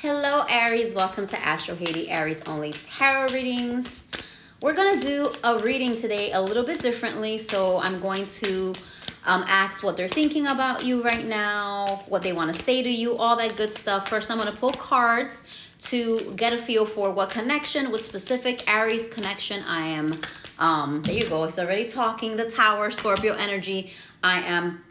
Hello Aries, welcome to Astro Haiti Aries Only Tarot Readings. We're going to do a reading today a little bit differently. So I'm going to ask what they're thinking about you right now, what they want to say to you, all that good stuff. First, I'm going to pull cards to get a feel for what connection, what specific Aries connection I am. There you go. It's already talking. The Tower, Scorpio energy. I am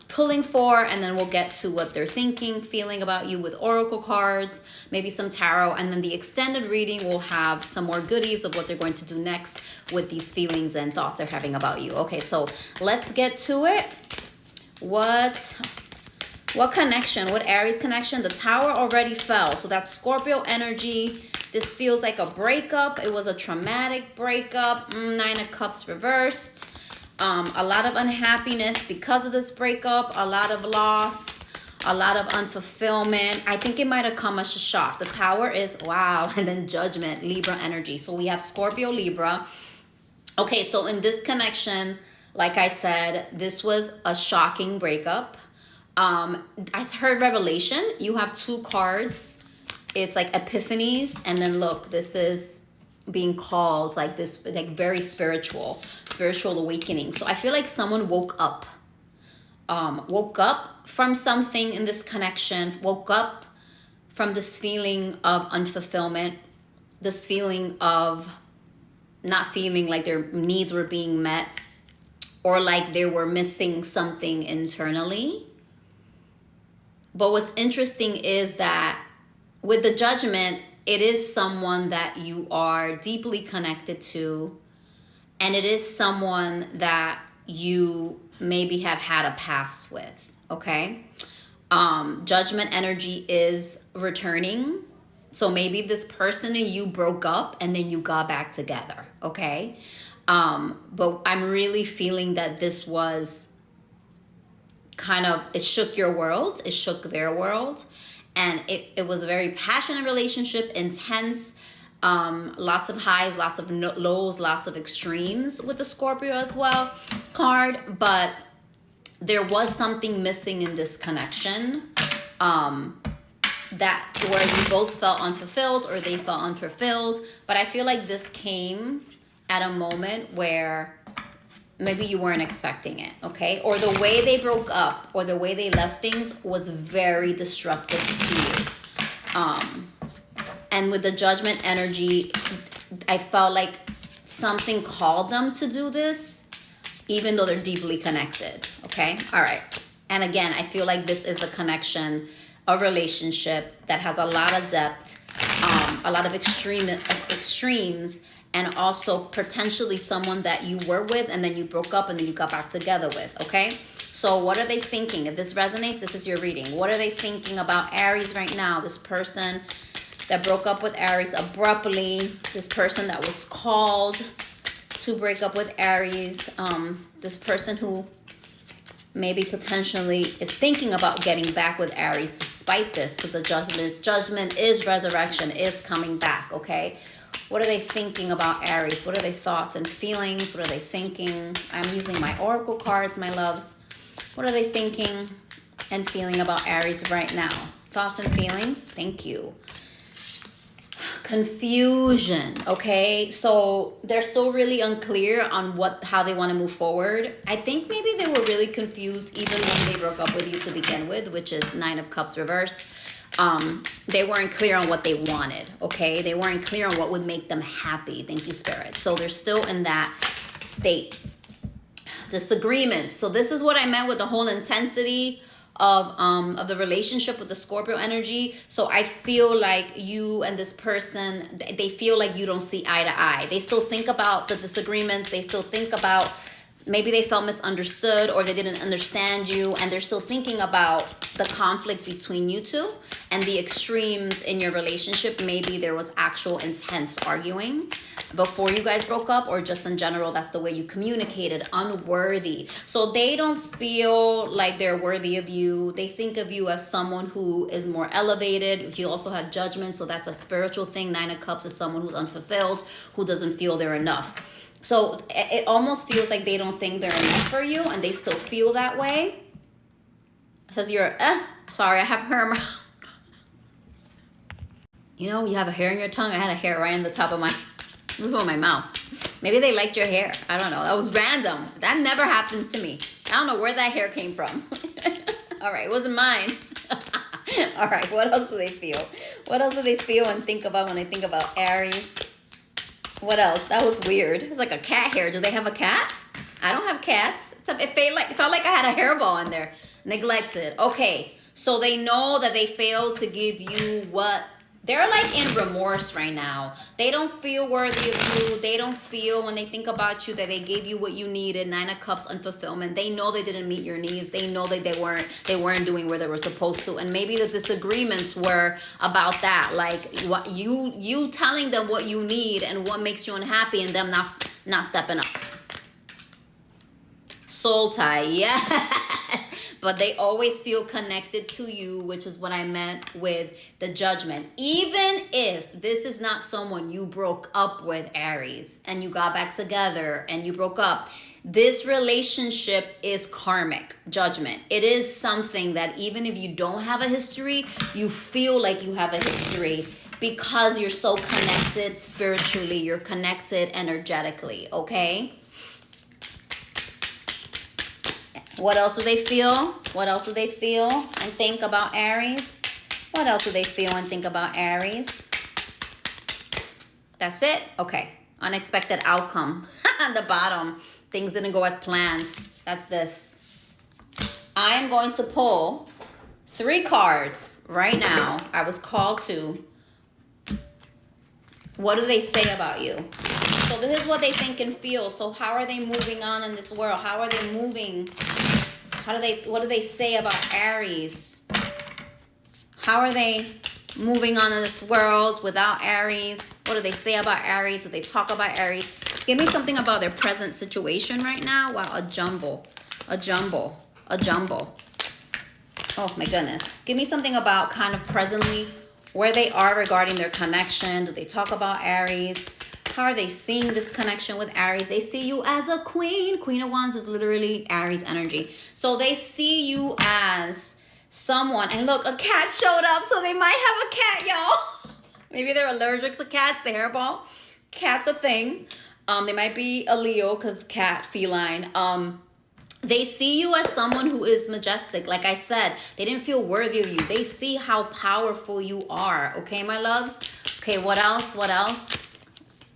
pulling for, and then we'll get to what they're thinking, feeling about you with oracle cards, maybe some tarot, and then the extended reading will have some more goodies of what they're going to do next with these feelings and thoughts they're having about you. Okay, so let's get to it. What connection? What Aries connection? The Tower already fell, so that's Scorpio energy. This feels like a breakup. It was a traumatic breakup. Nine of Cups reversed. A lot of unhappiness because of this breakup, a lot of loss, a lot of unfulfillment. I think it might have come as a shock. The Tower is, wow, and then Judgment, Libra energy. So we have Scorpio, Libra. Okay, so in this connection, like I said, this was a shocking breakup. I heard Revelation. You have two cards. It's like Epiphanies, and then look, this is being called like this, like very spiritual awakening. So I feel like someone woke up from something in this connection, woke up from this feeling of unfulfillment, this feeling of not feeling like their needs were being met, or like they were missing something internally. But what's interesting is that with the Judgment, it is someone that you are deeply connected to, and it is someone that you maybe have had a past with, okay? Judgment energy is returning. So maybe this person and you broke up and then you got back together, okay? But I'm really feeling that this was kind of, it shook your world, it shook their world. And it was a very passionate relationship, intense, lots of highs, lots of lows, lots of extremes with the Scorpio as well card. But there was something missing in this connection, that where you both felt unfulfilled or they felt unfulfilled. But I feel like this came at a moment where maybe you weren't expecting it, okay? Or the way they broke up or the way they left things was very destructive to you. And with the Judgment energy, I felt like something called them to do this, even though they're deeply connected, okay? All right. And again, I feel like this is a connection, a relationship that has a lot of depth, a lot of extremes, and also potentially someone that you were with and then you broke up and then you got back together with, okay? So what are they thinking? If this resonates, this is your reading. What are they thinking about Aries right now? This person that broke up with Aries abruptly, this person that was called to break up with Aries, this person who maybe potentially is thinking about getting back with Aries despite this, because the judgment is resurrection, is coming back, okay? What are they thinking about Aries? What are their thoughts and feelings? What are they thinking? I'm using my oracle cards, my loves. What are they thinking and feeling about Aries right now? Thoughts and feelings? Thank you. Confusion, okay? So they're still really unclear on how they want to move forward. I think maybe they were really confused even when they broke up with you to begin with, which is Nine of Cups reversed. They weren't clear on what they wanted, okay? They weren't clear on what would make them happy. Thank you, Spirit. So they're still in that state. Disagreements. So this is what I meant with the whole intensity of the relationship with the Scorpio energy. So I feel like you and this person, they feel like you don't see eye to eye. They still think about the disagreements. They still think about maybe they felt misunderstood or they didn't understand you, and they're still thinking about the conflict between you two and the extremes in your relationship. Maybe there was actual intense arguing before you guys broke up, or just in general, that's the way you communicated, unworthy. So they don't feel like they're worthy of you. They think of you as someone who is more elevated. You also have Judgment, so that's a spiritual thing. Nine of Cups is someone who's unfulfilled, who doesn't feel they're enough. So it almost feels like they don't think they're enough for you, and they still feel that way. It says you're, sorry, I have her. You know, you have a hair in your tongue. I had a hair right in the top of my roof of my mouth. Maybe they liked your hair. I don't know. That was random. That never happens to me. I don't know where that hair came from. All right, it wasn't mine. All right, what else do they feel? What else do they feel and think about when they think about Aries? What else? That was weird. It's like a cat hair. Do they have a cat? I don't have cats. It felt like I had a hairball in there. Neglected. Okay, so they know that they failed to give you what... They're like in remorse right now. They don't feel worthy of you. They don't feel when they think about you that they gave you what you needed. 9 of Cups, unfulfillment. They know they didn't meet your needs. They know that they weren't doing where they were supposed to. And maybe the disagreements were about that. Like what you telling them what you need and what makes you unhappy, and them not stepping up. Soul tie, yes. But they always feel connected to you, which is what I meant with the Judgment. Even if this is not someone you broke up with, Aries, and you got back together and you broke up, this relationship is karmic. Judgment. It is something that even if you don't have a history, you feel like you have a history because you're so connected spiritually. You're connected energetically, okay? What else do they feel? What else do they feel and think about Aries? What else do they feel and think about Aries? That's it? Okay. Unexpected outcome. At the bottom. Things didn't go as planned. That's this. I am going to pull 3 cards right now. I was called to. What do they say about you? So this is what they think and feel. So how are they moving on in this world? How are they moving? What do they say about Aries? How are they moving on in this world without Aries? What do they say about Aries? Do they talk about Aries? Give me something about their present situation right now. Wow, a jumble. A jumble. A jumble. Oh my goodness. Give me something about kind of presently where they are regarding their connection. Do they talk about Aries? How are they seeing this connection with Aries? They see you as a queen. Queen of Wands is literally Aries energy. So they see you as someone. And look, a cat showed up. So they might have a cat, y'all. Maybe they're allergic to cats. The hairball. Cat's a thing. They might be a Leo because cat, feline. They see you as someone who is majestic. Like I said, they didn't feel worthy of you. They see how powerful you are. Okay, my loves? Okay, what else? What else?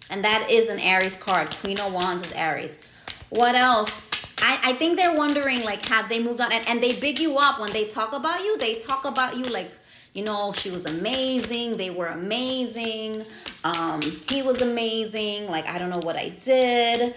And that is an Aries card. Queen of Wands is Aries. What else? I think they're wondering, like, have they moved on? And they big you up when they talk about you. They talk about you like, you know, she was amazing. They were amazing. He was amazing. Like, I don't know what I did.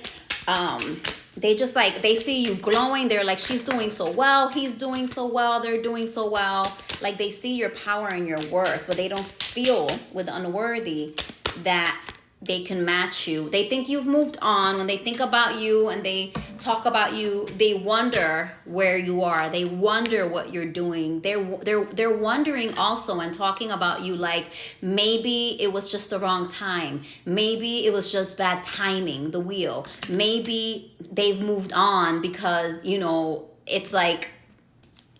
They just like, they see you glowing. They're like, she's doing so well. He's doing so well. They're doing so well. Like, they see your power and your worth, but they don't feel with unworthy that they can match you. They think you've moved on. When they think about you and they talk about you, they wonder where you are. They wonder what you're doing. They're wondering also and talking about you like maybe it was just the wrong time. Maybe it was just bad timing, the wheel. Maybe they've moved on because, you know, it's like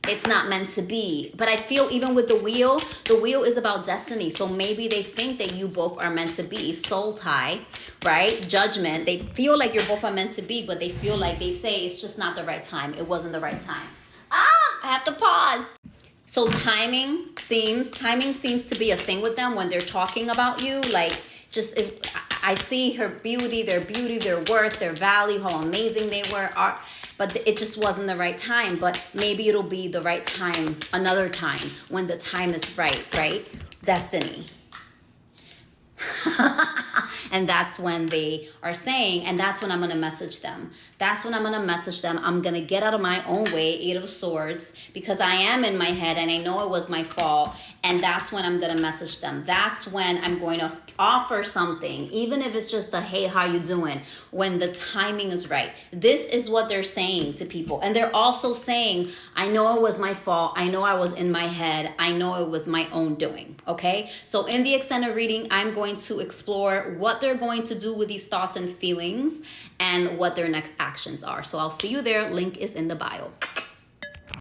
it's not meant to be. But I feel even with the wheel is about destiny. So maybe they think that you both are meant to be. Soul tie, right? Judgment. They feel like you're both are meant to be, but they feel like they say it's just not the right time. It wasn't the right time. I have to pause. So timing seems to be a thing with them when they're talking about you. Like, just if I see her beauty, their worth, their value, how amazing they were. But it just wasn't the right time. But maybe it'll be the right time another time when the time is right? Destiny. And that's when they are saying, and that's when I'm going to message them. I'm going to get out of my own way, 8 of Swords, because I am in my head and I know it was my fault. And that's when I'm going to message them. That's when I'm going to offer something, even if it's just a, hey, how you doing? When the timing is right. This is what they're saying to people. And they're also saying, I know it was my fault. I know I was in my head. I know it was my own doing. Okay? So in the extended reading, I'm going to explore what they're going to do with these thoughts and feelings and what their next actions are. So I'll see you there. Link is in the bio.